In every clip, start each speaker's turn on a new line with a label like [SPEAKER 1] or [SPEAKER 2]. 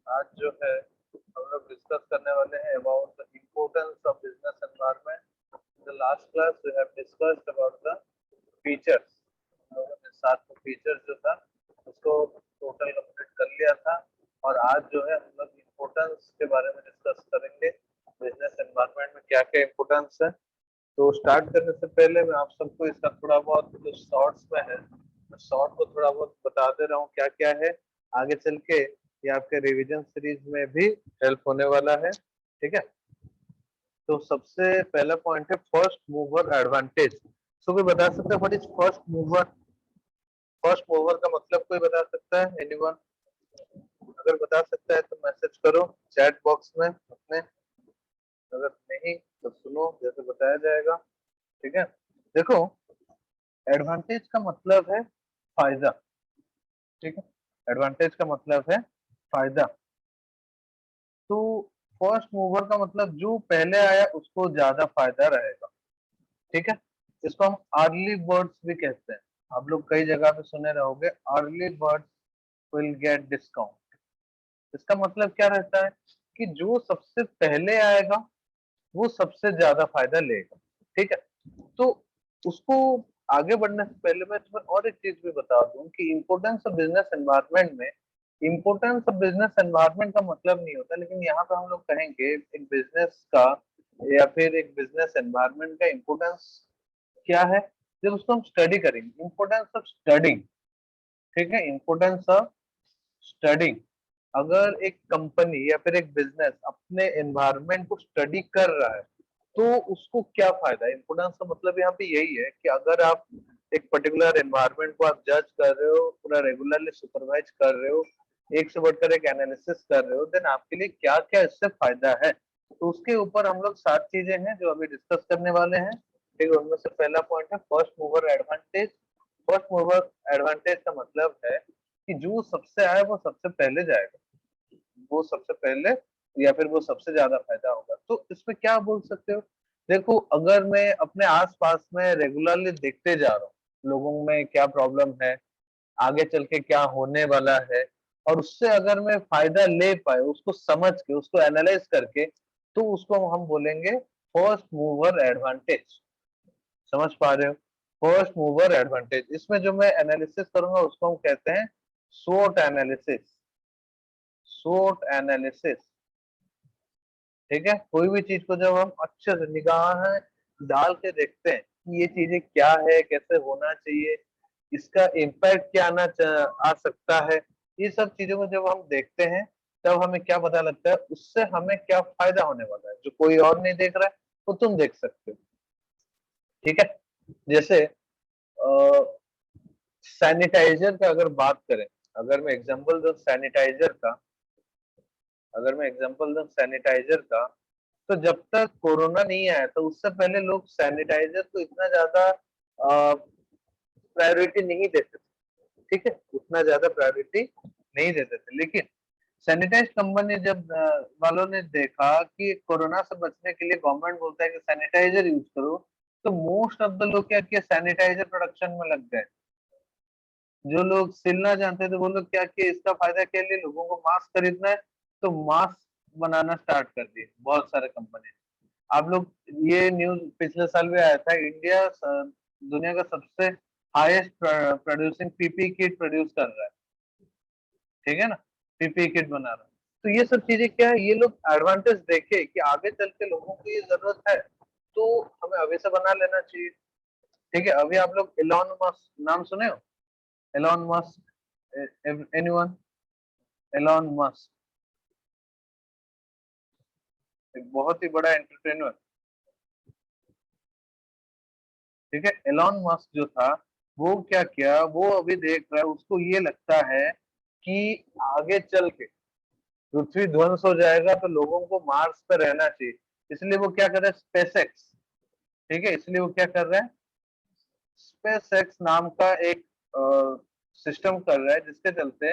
[SPEAKER 1] आज जो है हम लोग डिस्कस करने वाले हैं about the importance of business environment. The last class we have discussed about the features. हम लोगों ने 7 फीचर्स जो था उसको टोटल कंप्लीट कर लिया था, और आज जो है हम लोग इम्पोर्टेंस के बारे में डिस्कस करेंगे। बिजनेस एनवायरनमेंट में क्या क्या इम्पोर्टेंस है। तो स्टार्ट करने से पहले मैं आप सबको इसका थोड़ा बहुत जो शॉर्ट्स में है, मैं शॉर्ट को थोड़ा बहुत बता दे रहा हूँ क्या क्या है। आगे चल के ये आपके रिवीजन सीरीज में भी हेल्प होने वाला है। ठीक है, तो सबसे पहला पॉइंट है फर्स्ट मूवर एडवांटेज। सो कोई बता सकता है what is first mover? First mover का मतलब कोई बता सकता है? एनीवन अगर बता सकता है तो मैसेज करो चैट बॉक्स में अपने, अगर नहीं तो सुनो जैसे बताया जाएगा। ठीक है, देखो, एडवांटेज का मतलब है फायदा। ठीक है, एडवांटेज का मतलब है फायदा। तो फर्स्ट मूवर का मतलब जो पहले आया उसको ज्यादा फायदा रहेगा। ठीक है, इसको हम अर्ली बर्ड्स भी कहते हैं। आप लोग कई जगह पे सुने रहोगे early birds will get discount. इसका मतलब क्या रहता है कि जो सबसे पहले आएगा वो सबसे ज्यादा फायदा लेगा। ठीक है, तो उसको आगे बढ़ने से पहले मैं तुम्हें और एक चीज भी बता दूं कि इम्पोर्टेंस ऑफ बिजनेस एनवायरनमेंट में, इम्पोर्टेंस ऑफ बिजनेस एनवायरनमेंट का मतलब नहीं होता, लेकिन यहाँ पे हम लोग कहेंगे एक बिजनेस का या फिर एक बिजनेस एनवायरनमेंट का इम्पोर्टेंस क्या है जब उसको हम स्टडी करेंगे। Importance of studying. ठीक है, इम्पोर्टेंस ऑफ स्टडिंग। अगर एक कंपनी या फिर एक बिजनेस अपने एनवायरनमेंट को स्टडी कर रहा है तो उसको क्या फायदा है। इम्पोर्टेंस का मतलब यहाँ पे यही है कि अगर आप एक पर्टिकुलर एनवायरनमेंट को आप जज कर रहे हो, पूरा रेगुलरली सुपरवाइज कर रहे हो, एक से बढ़कर एक एनालिसिस कर रहे हो, देन आपके लिए क्या क्या इससे फायदा है। तो उसके ऊपर हम लोग 7 चीजें हैं जो अभी डिस्कस करने वाले हैं। ठीक है, उनमें से पहला पॉइंट है first mover advantage. First mover advantage का मतलब है कि जो सबसे आए वो सबसे पहले जाएगा, वो सबसे पहले या फिर वो सबसे ज्यादा फायदा होगा। तो इसमें क्या बोल सकते हो? देखो, अगर मैं अपने आसपास में रेगुलरली देखते जा रहा हूँ लोगों में क्या प्रॉब्लम है, आगे चल के क्या होने वाला है, और उससे अगर मैं फायदा ले पाए, उसको समझ के, उसको एनालाइज करके, तो उसको हम बोलेंगे फर्स्ट मूवर एडवांटेज। समझ पा रहे हो? First mover advantage. इसमें जो मैं एनालिसिस करूंगा उसको हम कहते हैं SWOT एनालिसिस। SWOT analysis. ठीक है, कोई भी चीज को जब हम अच्छे से निगाह डाल के देखते हैं कि ये चीजें क्या है, कैसे होना चाहिए, इसका इम्पैक्ट क्या आ सकता है, ये सब चीजों को जब हम देखते हैं तब हमें क्या पता लगता है उससे हमें क्या फायदा होने वाला है जो कोई और नहीं देख रहा है, वो तुम देख सकते हो। ठीक है, जैसे सैनिटाइजर का अगर बात करें, अगर मैं एग्जांपल दूं सैनिटाइजर का, अगर मैं एग्जांपल दूं सैनिटाइजर का, तो जब तक कोरोना नहीं आया तो उससे पहले लोग सैनिटाइजर को इतना ज्यादा प्रायोरिटी नहीं देते थे। ठीक है, उतना ज्यादा प्रायोरिटी नहीं देते थे, लेकिन सैनिटाइज कंपनी जब वालों ने देखा कि कोरोना से बचने के लिए गवर्नमेंट बोलता है कि सैनिटाइजर यूज करो, तो मोस्ट ऑफ द लोग क्या किया, सैनिटाइजर प्रोडक्शन में लग गए। जो लोग सिल ना जानते थे वो लोग क्या किए, इसका फायदा क्या लिए, लोगों को मास्क खरीदना है तो मास्क बनाना स्टार्ट कर दिए बहुत सारे कंपनी। आप लोग, ये न्यूज पिछले साल भी आया था, इंडिया दुनिया का सबसे highest producing PP kit produce कर रहा है। ठीक है ना, पीपी किट बना रहा है। तो ये सब चीजें क्या है, ये लोग एडवांटेज देखे कि आगे चल के लोगों को ये जरूरत है तो हमें अभी से बना लेना चाहिए। ठीक है, अभी आप लोग एलॉन मस्क नाम सुने हो? Elon Musk, anyone? Elon Musk एक बहुत ही बड़ा एंटरप्रेन्योर। ठीक है, एलॉन मस्क जो था वो क्या किया, वो अभी देख रहा है, उसको ये लगता है कि आगे चल के पृथ्वी ध्वंस हो जाएगा तो लोगों को मार्स पे रहना चाहिए, इसलिए वो क्या कर रहा है, स्पेस एक्स। ठीक है, इसलिए वो क्या कर रहा है, स्पेस एक्स नाम का एक सिस्टम कर रहा है जिसके चलते,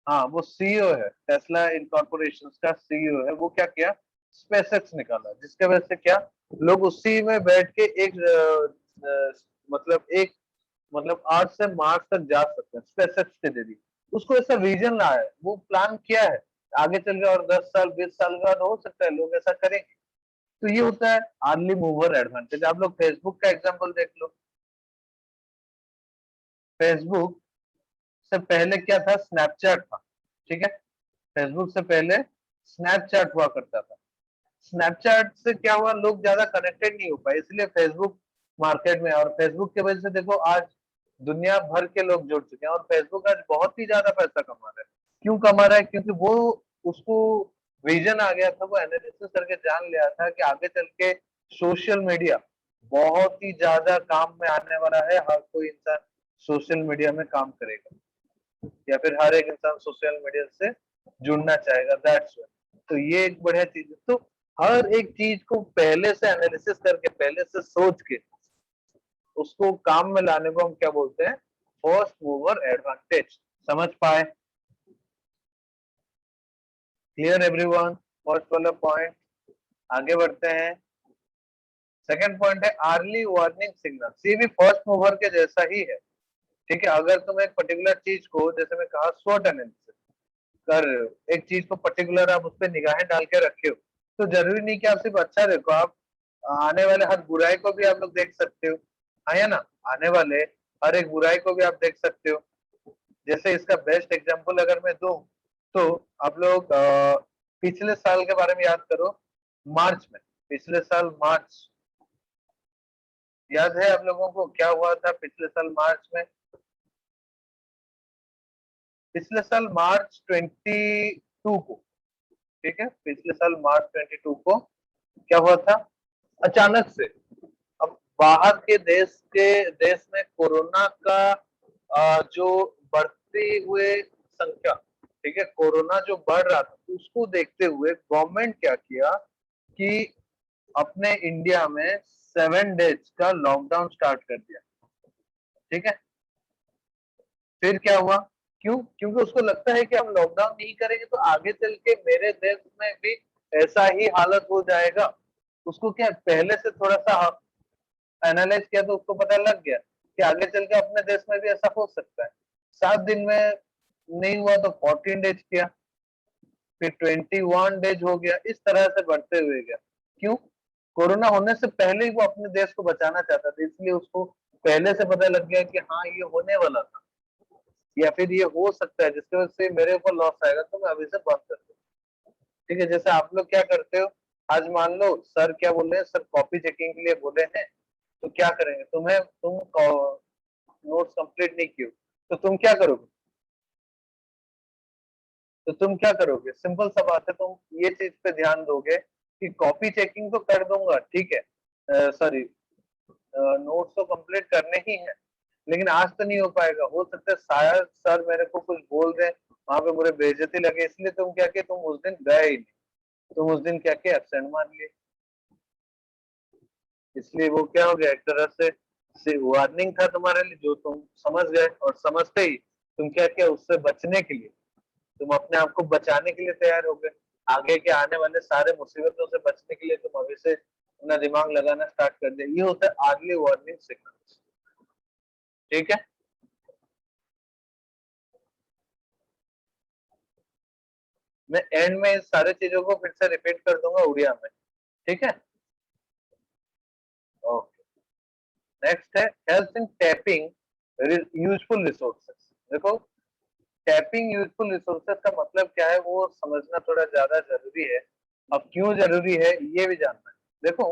[SPEAKER 1] हाँ, वो सीईओ है, टेस्ला इनकॉर्पोरेशन का सीईओ है। वो क्या किया, स्पेसएक्स निकाला, जिसके वजह से क्या, लोग उसी में बैठ के एक मतलब एक मतलब अर्थ से मार्स तक जा सकते हैं स्पेसएक्स के जरिए। उसको ऐसा विजन रहा है, वो प्लान किया है आगे चल के, और 10 साल 20 साल बाद हो सकता है लोग ऐसा करेंगे। तो ये होता है अर्ली मूवर एडवांटेज। आप लोग फेसबुक का एग्जांपल देख लो। फेसबुक से पहले क्या था? स्नैपचैट था, ठीक है। फेसबुक से पहले स्नैपचैट हुआ करता था। स्नैपचैट से क्या हुआ, लोग ज्यादा कनेक्टेड नहीं हो पाए, इसलिए फेसबुक मार्केट में। और फेसबुक की वजह से देखो आज दुनिया भर के लोग जुड़ चुके हैं, और फेसबुक आज बहुत ही ज्यादा पैसा कमा रहा है। क्यों कमा रहा है? क्योंकि वो, उसको विजन आ गया था, वो एनालिसिस करके जान लिया था कि आगे चल के सोशल मीडिया बहुत ही ज्यादा काम में आने वाला है। हर कोई इंसान सोशल मीडिया में काम करेगा, या फिर हर एक इंसान सोशल मीडिया से जुड़ना चाहेगा, दैट्स व्हाई। तो ये एक बढ़िया चीज है। तो हर एक चीज को पहले से एनालिसिस करके, पहले से सोच के उसको काम में लाने को हम क्या बोलते हैं? First mover advantage. समझ पाए? Clear everyone? फर्स्ट वाला पॉइंट। आगे बढ़ते हैं। सेकंड पॉइंट है अर्ली वार्निंग सिग्नल। ये भी फर्स्ट मूवर के जैसा ही है, ठीक है। अगर तुम एक पर्टिकुलर चीज को, जैसे मैं कहा, स्वॉट एनालिसिस कर रहे हो, एक चीज को पर्टिकुलर आप उस पर निगाहें डाल के रखे हो, तो जरूरी नहीं कि आप सिर्फ अच्छा देखो, आप आने वाले हर बुराई को भी आप लोग देख सकते हो। हाँ या ना? आने वाले हर एक बुराई को भी आप देख सकते हो। जैसे इसका बेस्ट एग्जांपल अगर मैं दूं, तो आप लोग पिछले साल के बारे में याद करो। मार्च में, पिछले साल मार्च, याद है आप लोगों को क्या हुआ था पिछले साल मार्च में? पिछले साल मार्च 22 को, ठीक है, पिछले साल मार्च 22 को क्या हुआ था? अचानक से, अब बाहर के देश में कोरोना का जो बढ़ते हुए संख्या, ठीक है, कोरोना जो बढ़ रहा था, उसको देखते हुए गवर्नमेंट क्या किया कि अपने इंडिया में 7 डेज का लॉकडाउन स्टार्ट कर दिया, ठीक है। फिर क्या हुआ? क्यों? क्योंकि उसको लगता है कि हम लॉकडाउन नहीं करेंगे तो आगे चल के मेरे देश में भी ऐसा ही हालत हो जाएगा। उसको क्या पहले से थोड़ा सा एनालाइज किया, तो उसको पता लग गया कि आगे चल के अपने देश में भी ऐसा हो सकता है। 7 दिन में नहीं हुआ तो 14 डेज किया, फिर 21 डेज हो गया, इस तरह से बढ़ते हुए गया। क्यों? कोरोना होने से पहले ही वो अपने देश को बचाना चाहता था, इसलिए उसको पहले से पता लग गया कि हाँ ये होने वाला था, या फिर ये हो सकता है जिसकी वजह से मेरे ऊपर लॉस आएगा, तो मैं अभी से बंद कर दूं। ठीक है, जैसे आप लोग क्या करते हो, आज मान लो सर क्या बोल रहे हैं, सर कॉपी चेकिंग के लिए बोले हैं, तो क्या करेंगे? तुम नोट्स कंप्लीट नहीं किए, तो तुम क्या करोगे? तो तुम क्या करोगे? सिंपल सा बात है, तुम ये चीज पे ध्यान दोगे कि कॉपी चेकिंग तो कर दूंगा, ठीक है, सॉरी, नोट्स तो कंप्लीट करने ही है, लेकिन आज तो नहीं हो पाएगा। हो सकता है शायद सर मेरे को कुछ बोल दें, वहां पे मुझे बेइज्जती लगे, इसलिए तुम क्या किए, तुम उस दिन गए ही नहीं, तुम उस दिन क्या किए, एब्सेंट मान लिए। इसलिए वो क्या हो गया, एक तरह से वार्निंग था तुम्हारे लिए, जो तुम समझ गए, और समझते ही तुम क्या किया, उससे बचने के लिए, तुम अपने आप को बचाने के लिए तैयार हो गए। आगे के आने वाले सारे मुसीबतों से बचने के लिए तुम अभी से अपना दिमाग लगाना स्टार्ट कर दिया। ये होता है अर्ली वार्निंग सिग्नल्स, ठीक है। मैं एंड में इस सारे चीजों को फिर से रिपीट कर दूंगा उड़िया में, ठीक है। ओके, नेक्स्ट है हेल्थ इन टैपिंग यूजफुल रिसोर्सेस। देखो, टैपिंग यूजफुल रिसोर्सेस का मतलब क्या है, वो समझना थोड़ा ज्यादा जरूरी है। अब क्यों जरूरी है ये भी जानना है। देखो,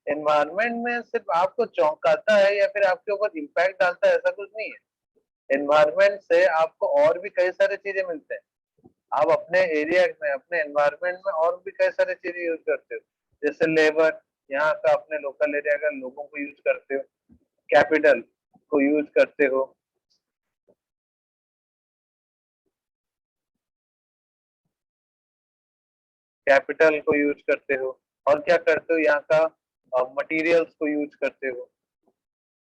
[SPEAKER 1] एनवायरनमेंट में सिर्फ आपको चौंकाता है या फिर आपके ऊपर इम्पैक्ट डालता है, ऐसा कुछ नहीं है। एनवायरनमेंट से आपको और भी कई सारे चीजें मिलते हैं। आप अपने एरिया में, अपने एनवायरनमेंट में और भी कई सारी चीजें यूज करते हो, जैसे लेबर, यहाँ का अपने लोकल एरिया का लोगों को यूज करते हो, कैपिटल को यूज करते हो, कैपिटल को यूज करते हो, और क्या करते हो, यहाँ का मटेरियल्स को यूज करते हो।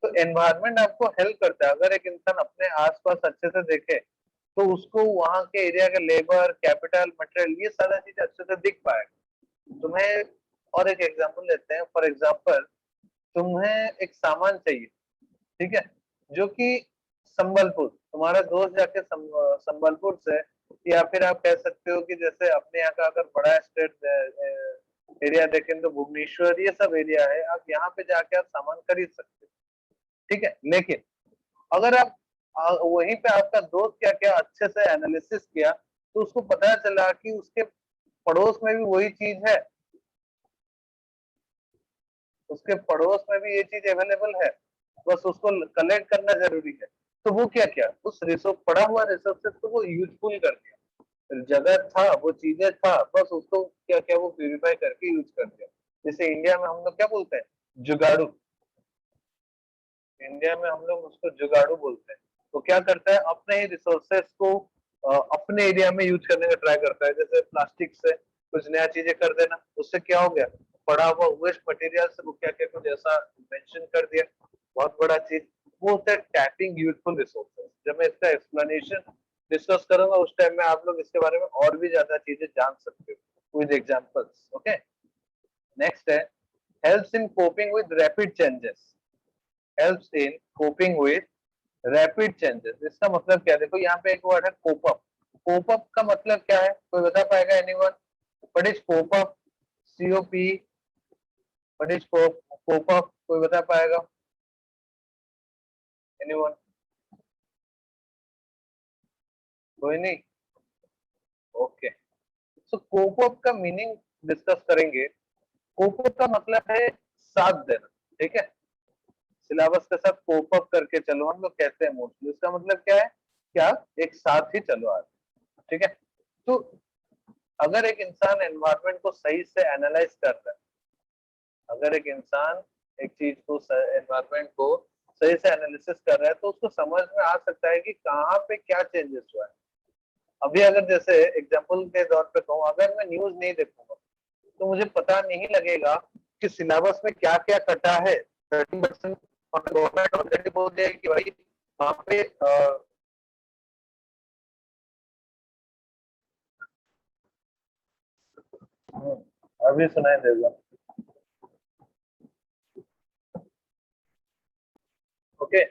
[SPEAKER 1] तो एनवायरनमेंट आपको हेल्प करता है। अगर एक इंसान अपने आसपास अच्छे से देखे, तो उसको वहां के एरिया का लेबर, कैपिटल, मटेरियल, ये सारा चीज अच्छे से दिख पाएगा। तुम्हें और एक एग्जांपल लेते हैं। फॉर एग्जांपल, तुम्हें एक सामान चाहिए, ठीक है, जो कि संबलपुर, तुम्हारा दोस्त जाके संबलपुर से, या फिर आप कह सकते हो कि जैसे अपने यहाँ का अगर बड़ा स्टेट एरिया देखें तो भुवनेश्वर, ये सब एरिया है, आप यहाँ पे जाके आप सामान खरीद सकते हो, ठीक है। लेकिन अगर आप वहीं पे आपका दोस्त क्या क्या अच्छे से एनालिसिस किया, तो उसको पता चला कि उसके पड़ोस में भी वही चीज है, उसके पड़ोस में भी ये चीज अवेलेबल है, बस उसको कलेक्ट करना जरूरी है। तो वो क्या क्या उस रिसोर्स, पड़ा हुआ रिसोर्सेज को वो यूजफुल कर दिया, जगह था, वो चीजें था, बस उसको क्या क्या वो प्यूरिफाई करके यूज कर दिया। जैसे इंडिया में हम लोग क्या बोलते हैं, जुगाड़ू। इंडिया में हम लोग उसको जुगाड़ू बोलते हैं। तो क्या करता है, अपने ही रिसोर्सेस को अपने एरिया में यूज करने का ट्राई करता है। जैसे प्लास्टिक से कुछ नया चीजें कर देना, उससे क्या हो गया, पड़ा हुआ वेस्ट मटेरियल से वो क्या क्या कुछ ऐसा इन्वेंशन कर दिया, बहुत बड़ा चीज। वो होता है टैपिंग यूजफुल रिसोर्सेस। जब मैं इसका एक्सप्लेनेशन डिस्कस करूंगा उस टाइम में आप लोग इसके बारे में और भी ज्यादा चीजें जान सकते हो विद एग्जांपल्स। ओके, नेक्स्ट है helps in coping with rapid changes. Helps in coping with rapid changes, इसका मतलब क्या है? देखो यहाँ पे एक वर्ड है कोप अप। कोप अप का मतलब क्या है, कोई बता पाएगा? Anyone? What is cope up? COP, what is cope up? कोई बता पाएगा? एनीवन? कोई नहीं? ओके, सो कोप अप का मीनिंग डिस्कस करेंगे। कोप अप का मतलब है साथ देना, ठीक है। सिलेबस के साथ कोप अप करके चलो, हम लोग कहते हैं मोस्टली। इसका मतलब क्या है कि आप एक साथ ही चलो आज, ठीक है। तो अगर एक इंसान एनवायरनमेंट को सही से एनालाइज कर रहा है, अगर एक इंसान एक चीज को, एनवायरनमेंट को सही से एनालिसिस कर रहा है, तो उसको समझ में आ सकता है कि कहाँ पे क्या चेंजेस हुआ है। अभी अगर जैसे एग्जांपल के तौर पे कहूँ, अगर मैं न्यूज नहीं देखूंगा तो मुझे पता नहीं लगेगा कि सिलेबस में क्या क्या कटा है। 30% गवर्नमेंट ऑलरेडी बोल दिया है कि भाई वहाँ पे अभी सुनाई देगा। ओके,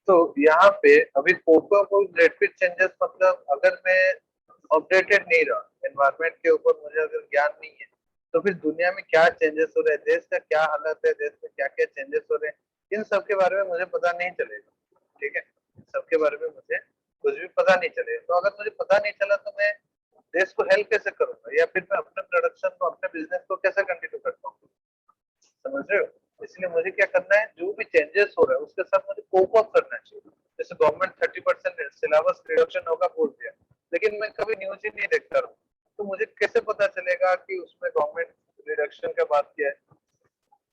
[SPEAKER 1] तो यहाँ पे अभी कोको को रैपिड चेंजेस मतलब, अगर मैं अपडेटेड नहीं रहा एनवायरनमेंट के ऊपर, मुझे अगर ज्ञान नहीं है, तो फिर दुनिया में क्या चेंजेस हो रहे हैं, देश का क्या हालत है, देश में क्या क्या चेंजेस हो रहे हैं, इन सब के बारे में मुझे पता नहीं चलेगा, ठीक है। इन सब के बारे में मुझे कुछ भी पता नहीं चलेगा। तो अगर मुझे पता नहीं चला तो मैं देश को हेल्प कैसे करूंगा, या फिर मैं अपने प्रोडक्शन को, अपने बिजनेस को कैसे कंटिन्यू करता हूँ? समझ रहे हो? इसलिए मुझे क्या करना है, जो भी चेंजेस हो रहा है उसके साथ मुझे कोप अप करना चाहिए। जैसे गवर्नमेंट 30% सिलेबस रिडक्शन होगा बोल दिया, लेकिन मैं कभी न्यूज ही नहीं देखता रहूँ, तो मुझे कैसे पता चलेगा कि उसमें गवर्नमेंट रिडक्शन का बात किया है?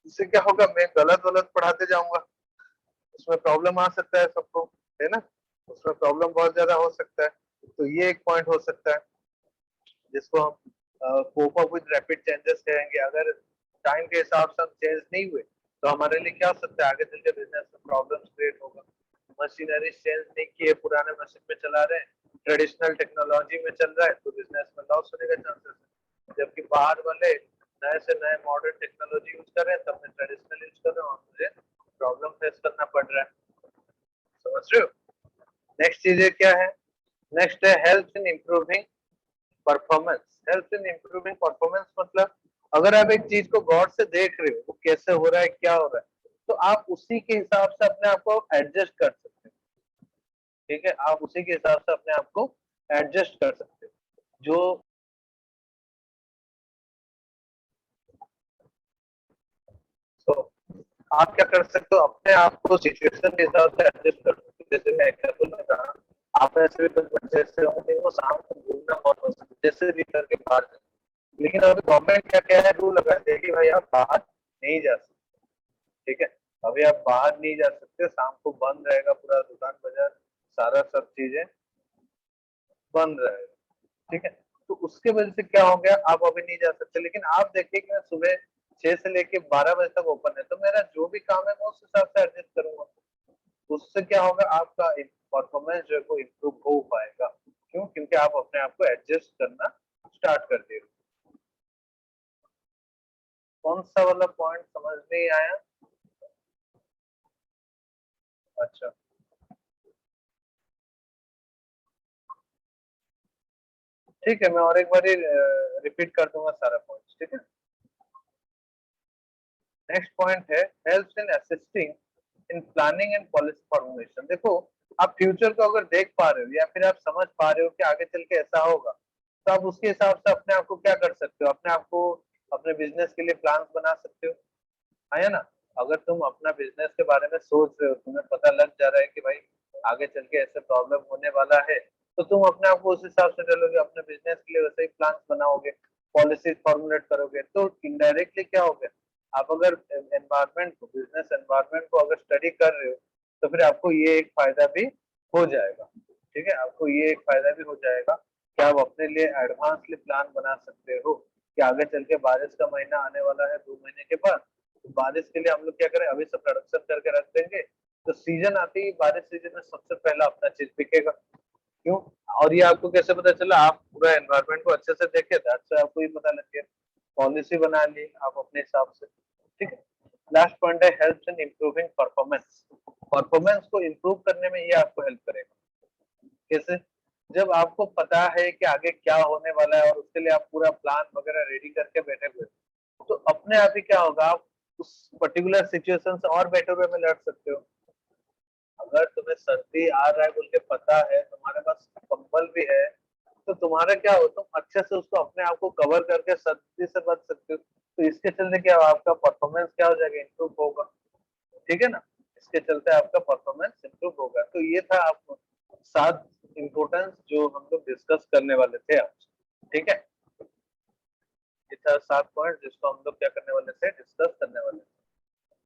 [SPEAKER 1] इससे क्या होगा, मैं गलत गलत पढ़ाते जाऊंगा, उसमें प्रॉब्लम आ सकता है सबको, है ना। उसमें प्रॉब्लम बहुत ज्यादा हो सकता है। तो ये एक पॉइंट हो सकता है जिसको हम cope up with rapid changes कहेंगे। अगर टाइम के हिसाब से हम चेंज नहीं हुए तो हमारे लिए क्या हो सकता है, आगे चल के बिजनेस में प्रॉब्लम क्रिएट होगा। मशीनरी चेंज नहीं किए, पुराने मशीन में चला रहे हैं, ट्रेडिशनल टेक्नोलॉजी में चल रहा है, तो बिजनेस में लॉस होने का चांसेस है। जबकि बाहर वाले नए से नए मॉडर्न टेक्नोलॉजी यूज कर रहे हैं, तब मैं ट्रेडिशनल यूज कर रहा हूँ, मुझे प्रॉब्लम फेस करना पड़ रहा है। समझ रहे हो? नेक्स्ट चीजें क्या है? नेक्स्ट है help in improving performance. Help in improving performance मतलब, अगर आप एक चीज को गौर से देख रहे हो वो कैसे हो रहा है, क्या हो रहा है, तो आप उसी के हिसाब से अपने आप को एडजस्ट कर सकते हो, ठीक है। आप उसी के हिसाब से अपने आप को एडजस्ट कर सकते हो। जो तो आप क्या कर सकते हो, अपने आप को सिचुएशन के हिसाब से एडजस्ट कर सकते हो। जैसे मैं एग्जाम्पल में कहा, आप ऐसे भी कुछ बच्चे ऐसे होंगे वो शाम को घूमना बहुत पसंद है, जैसे भी करके बाहर जाए। लेकिन अभी गवर्नमेंट क्या क्या है, रूल लगाते हैं कि भाई आप बाहर नहीं जा सकते, ठीक है। अभी आप बाहर नहीं जा सकते, शाम को बंद रहेगा पूरा दुकान बाजार, सारा सब चीजें बंद रहेगा, ठीक है। तो उसके वजह से क्या हो गया, आप अभी नहीं जा सकते। लेकिन आप देखिए कि मैं सुबह 6 से लेके 12 बजे तक ओपन है, तो मेरा जो भी काम है मैं उस हिसाब से एडजस्ट करूंगा। उससे क्या होगा, आपका परफॉर्मेंस जो है वो इम्प्रूव हो पाएगा। क्यों? क्योंकि आप अपने आप को एडजस्ट करना स्टार्ट कर दिए। कौन सा वाला पॉइंट समझ नहीं आया? अच्छा, ठीक है, मैं और एक बार रिपीट कर दूंगा सारा पॉइंट, ठीक है। नेक्स्ट पॉइंट है helps in assisting in planning and policy formulation. देखो, आप फ्यूचर को अगर देख पा रहे हो या फिर आप समझ पा रहे हो कि आगे चल के ऐसा होगा, तो आप उसके हिसाब से अपने आप को क्या कर सकते हो, अपने आप को अपने बिजनेस के लिए प्लान्स बना सकते हो, है ना। अगर तुम अपना बिजनेस के बारे में सोच रहे हो, तुम्हें पता लग जा रहा है कि भाई आगे चल के ऐसे प्रॉब्लम होने वाला है, तो तुम अपने आप को उस हिसाब से चलोगे, अपने बिजनेस के लिए वैसे ही प्लान्स बनाओगे, पॉलिसी फॉर्मुलेट करोगे, तो इनडायरेक्टली क्या होगा, आप अगर एनवायरमेंट को, बिजनेस एनवायरमेंट को अगर स्टडी कर रहे हो, तो फिर आपको ये एक फायदा भी हो जाएगा, ठीक है। आपको ये एक फायदा भी हो जाएगा कि आप अपने लिए एडवांसली प्लान बना सकते हो कि आगे चल के बारिश का महीना आने वाला है 2 महीने के बाद, तो बारिश के लिए हम लोग क्या करें, अभी से प्रोडक्शन करके रख देंगे, तो सीजन आते ही, बारिश सीजन में सबसे पहला अपना चीज बिकेगा। क्यों? और ये आपको कैसे पता चला, आप पूरा एनवायरमेंट को अच्छे से देखे थे, अच्छा आपको ये पता लग गया, पॉलिसी बना ली आप अपने हिसाब से, ठीक है। लास्ट पॉइंट है help in improving performance. Performance को इम्प्रूव करने में ये आपको हेल्प करेगा। कैसे? जब आपको पता है कि आगे क्या होने वाला है और उसके लिए आप पूरा प्लान वगैरह रेडी करके बैठे हुए, तो अपने आप ही क्या होगा, आप उस पर्टिकुलर सिचुएशन से और बेटर वे में लड़ सकते हो। अगर तुम्हें सर्दी आ रहा है बोल के पता है, तुम्हारे पास कंबल भी है, तो तुम्हारा क्या हो, तुम अच्छे से उसको अपने आप को कवर करके सर्दी से बच सकते हो, तो इसके चलते क्या होगा, आपका परफॉर्मेंस क्या हो जाएगा, इंप्रूव होगा, ठीक है ना। इसके चलते आपका परफॉर्मेंस इंप्रूव होगा। तो ये था आप 7 इम्पोर्टेंस जो हम लोग डिस्कस करने वाले थे आज, ठीक है। ये था 7 पॉइंट जिसको हम लोग क्या करने वाले थे, डिस्कस करने वाले थे।